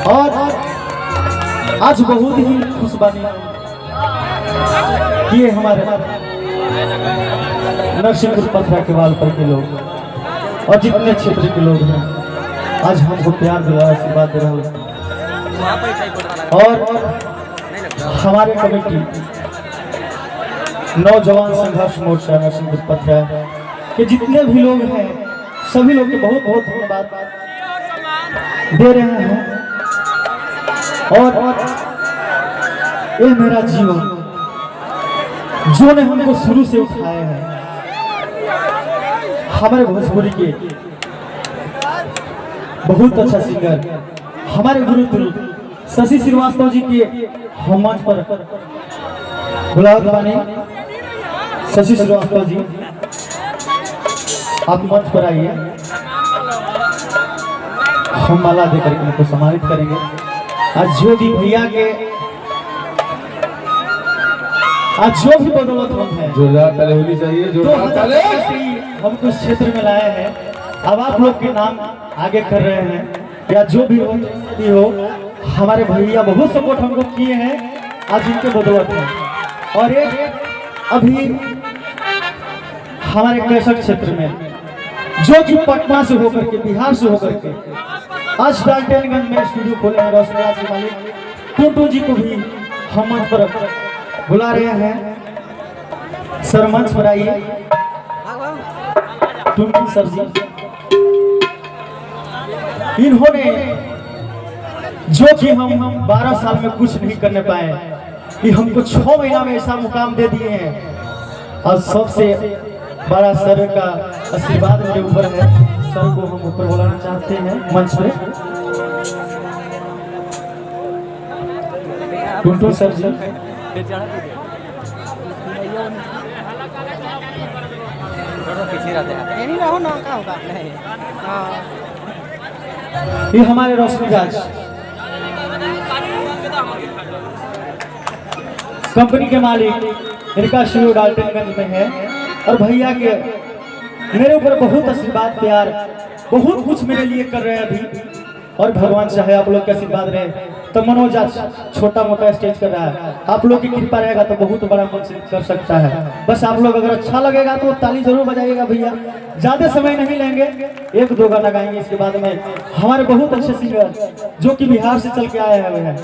और आज बहुत ही खुश बनी कि ये हमारे नरसिंहपुर पथरा के वाल पर के लोग और जितने क्षेत्र के लोग हैं आज हमको प्यार दिला आशीर्वाद दे रहे हैं। और हमारे कमेटी नौजवान संघर्ष मोर्चा नरसिंहपुर पथरा के जितने भी लोग हैं सभी लोग के बहुत बहुत धन्यवाद दे रहे हैं। और ये मेरा जीवन जो ने हमको शुरू से उठाए हैं हमारे भोजपुरी के बहुत अच्छा सिंगर हमारे गुरु शशि श्रीवास्तव जी के हम मंच पर बुलावत बानी। शशि श्रीवास्तव जी आप मंच पर आइए, हम माला देकर के उनको सम्मानित करेंगे। आज जो भी भैया के आज जो भी बदौलतमंद है जोरदार ताली होनी चाहिए, जोरदार ताली। हमको इस क्षेत्र में लाए हैं, अब आप लोग के नाम आगे कर रहे हैं या जो भी हो हमारे भैया बहुत सपोर्ट हमको किए हैं आज इनके बदौलत में। और एक अभी हमारे कैसठ क्षेत्र में जो कि पटना से होकर के बिहार से होकर के आज डाल्टनगंज में स्टूडियो खोले हैं रोशनराज के मालिक टूटू जी को भी हम मंच पर बुला रहे हैं। सर मंच पर आइए। टूटू सर जी इन्होंने जो कि हम 12 साल में कुछ नहीं करने पाए कि हमको 6 महीना में ऐसा मुकाम दे दिए हैं। और सबसे बड़ा सर का आशीर्वाद मेरे ऊपर है। सर को हम ऊपर बुलाना चाहते हैं मंच पे। टुंटू सर जी ये हमारे रोशनी राज कंपनी के मालिक इनका शुरू डाल्टनगंज में है। और भैया के मेरे ऊपर बहुत आशीर्वाद प्यार बहुत कुछ मेरे लिए कर रहे हैं अभी। और भगवान चाहे आप लोग के आशीर्वाद रहे तो मनोज आज छोटा मोटा स्टेज कर रहा है, आप लोग की कृपा रहेगा तो बहुत बड़ा मंच कर सकता है। बस आप लोग अगर अच्छा लगेगा तो ताली जरूर बजाइएगा भैया। ज्यादा समय नहीं लेंगे, 1-2 गाना गाएंगे। इसके बाद में हमारे बहुत अच्छे सिंगर जो कि बिहार से चल के आए हुए हैं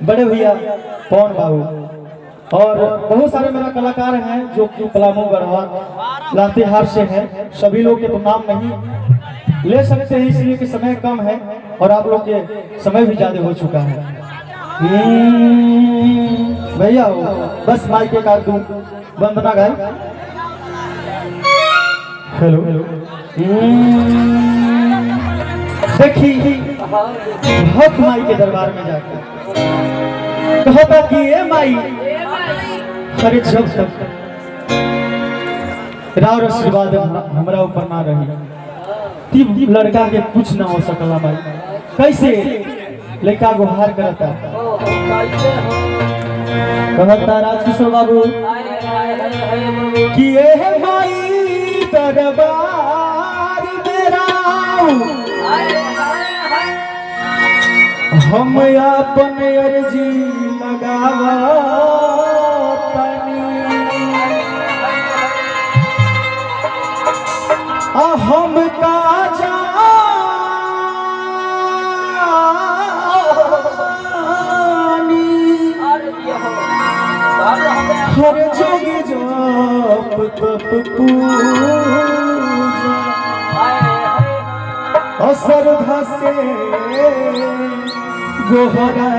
बड़े भैया पवन बाबू और बहुत सारे मेरा कलाकार हैं जो कि पलामू गढ़वा लातेहार से हैं। सभी लोग के तो नाम नहीं ले सकते हैं इसलिए कि समय कम है और आप लोग के समय भी ज्यादा हो चुका है। भैया हो बस माइक के काट दूं वंदना गाय। हेलो देखिए भक्त माई के दरबार में जाकर कहता कि ये माई अरे जब तक राव आशीर्वाद हमारा ऊपर ना रही तीब लड़का के कुछ ना हो सकला भाई। कैसे लड़का गुहार करता कहता राजकिशोर बाबू कि ये माई दरबार मेरा हम अपन अर्जी लगावा हम का हर जोग जप तप पूजा असर धसे गोहरा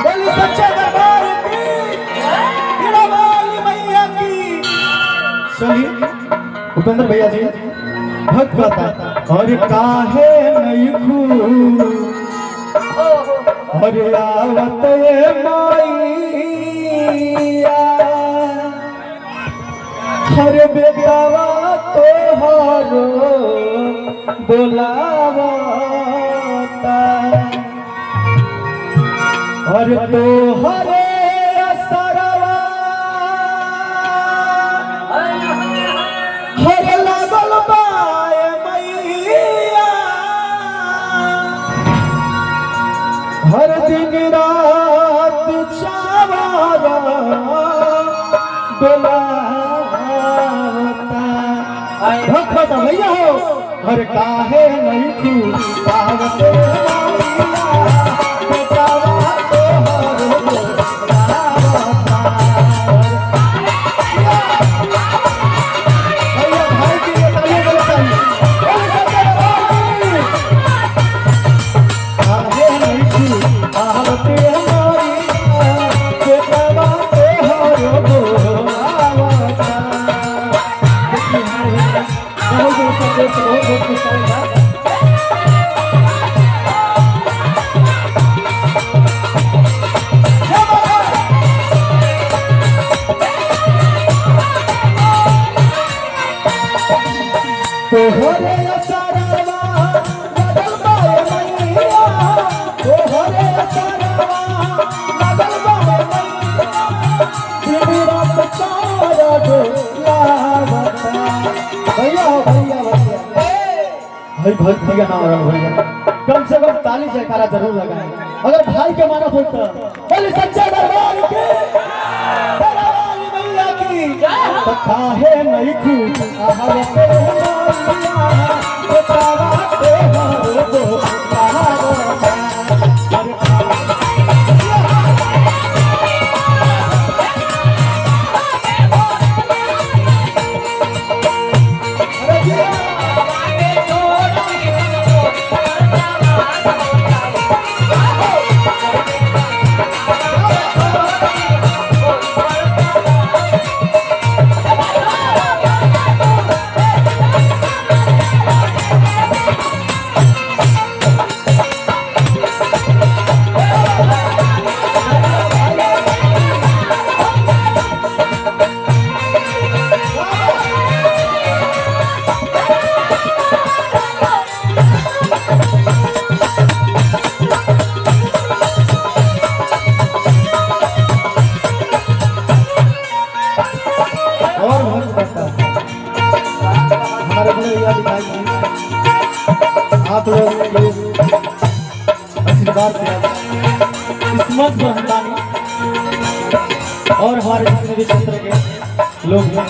बोली सच्चे दरबार की वाली मैया की। चलिए उपेंद्र भैया जी भक्त गाता और काहे नहीं खू और आवत माईया हर बेटावा तो हारो बोलावता और तो हरे असरवा हर लागल बाय मैया हर दिन रात चावारा डोलावता भक्त भैया हो हर काहे नहीं खू पावते तोहरे असरवा लगल बाए मैया तोहरे असरवा लगल बाए मैया दिन रात चारा डोलावता भैया भैया भैया भाई भक्ति का नाम रहा भैया कम से कम ताली जयकारा जरूर लगाएं अगर भाई के माना हो तो बोले सच्चा दरबार के सरवाली मैया की तो काहे नहीं खू आहवते आप लोग आशीर्वाद से किस्मत रहतानी और हमारे जितने भी क्षेत्र के लोग हैं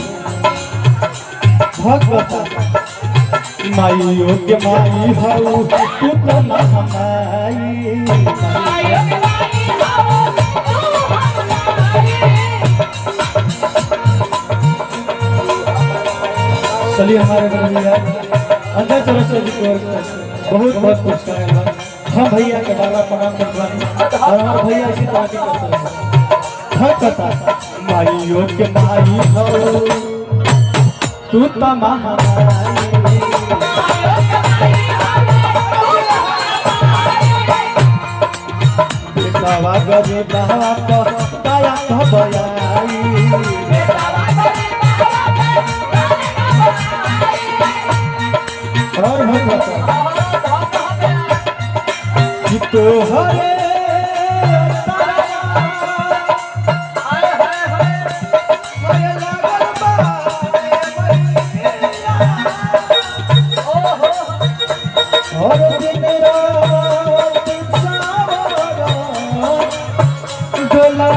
भक्त माइयों के माई हऊ तू तो महामाई चलिए हमारे भैया अंदर चलो सर बहुत बहुत खुश करेगा हम भैया के बार बार प्रणाम करवानी और हमारे भैया इसी तरह के करता माइयों के माई हो तू तो महामाई बेटावा गजे बाप दया भयाई और कि तोहरे और दिन रात डोला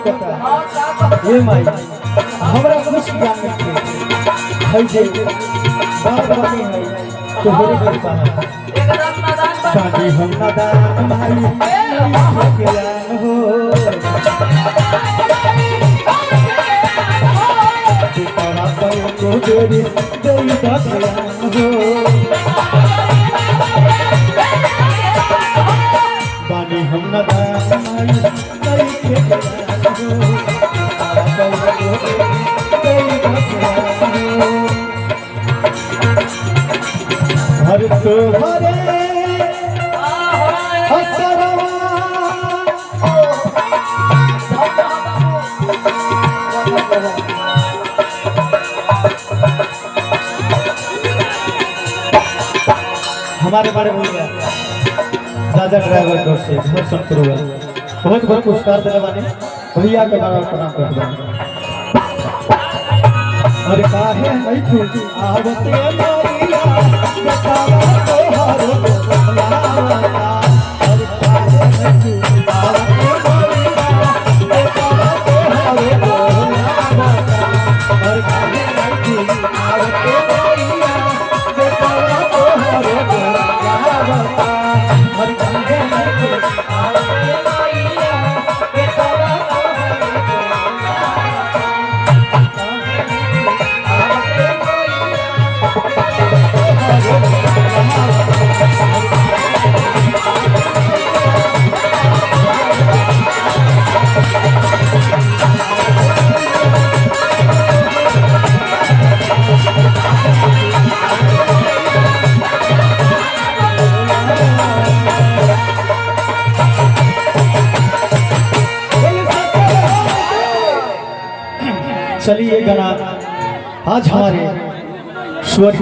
कहता ये माई हमरा कुछ ज्ञान नहीं है जे बात बानी है तो होरे कर पाना बानी हम नादान माई के ज्ञान हो तोरा पर को देरी देई का ज्ञान हो बानी हम नादान माई के ज्ञान हो हर तो हरे हसरवा हमारे बारे में बोल गया राजा ड्राइवर को से घर संतुर बहुत बहुत पुरस्कार देने वाले भैया के बारे में प्रणाम करते हैं अरे काहे नहीं तू आवते मोरिया बतावा तो हरो बुलावा अरे काहे नहीं तू आवते मोरिया बतावा तो हरो बुलावा अरे काहे नहीं तू आवते मोरिया बतावा तो हरो बुलावा अरे काहे नहीं तू आवते मोरिया बतावा चलिए गाना आज हमारे स्वर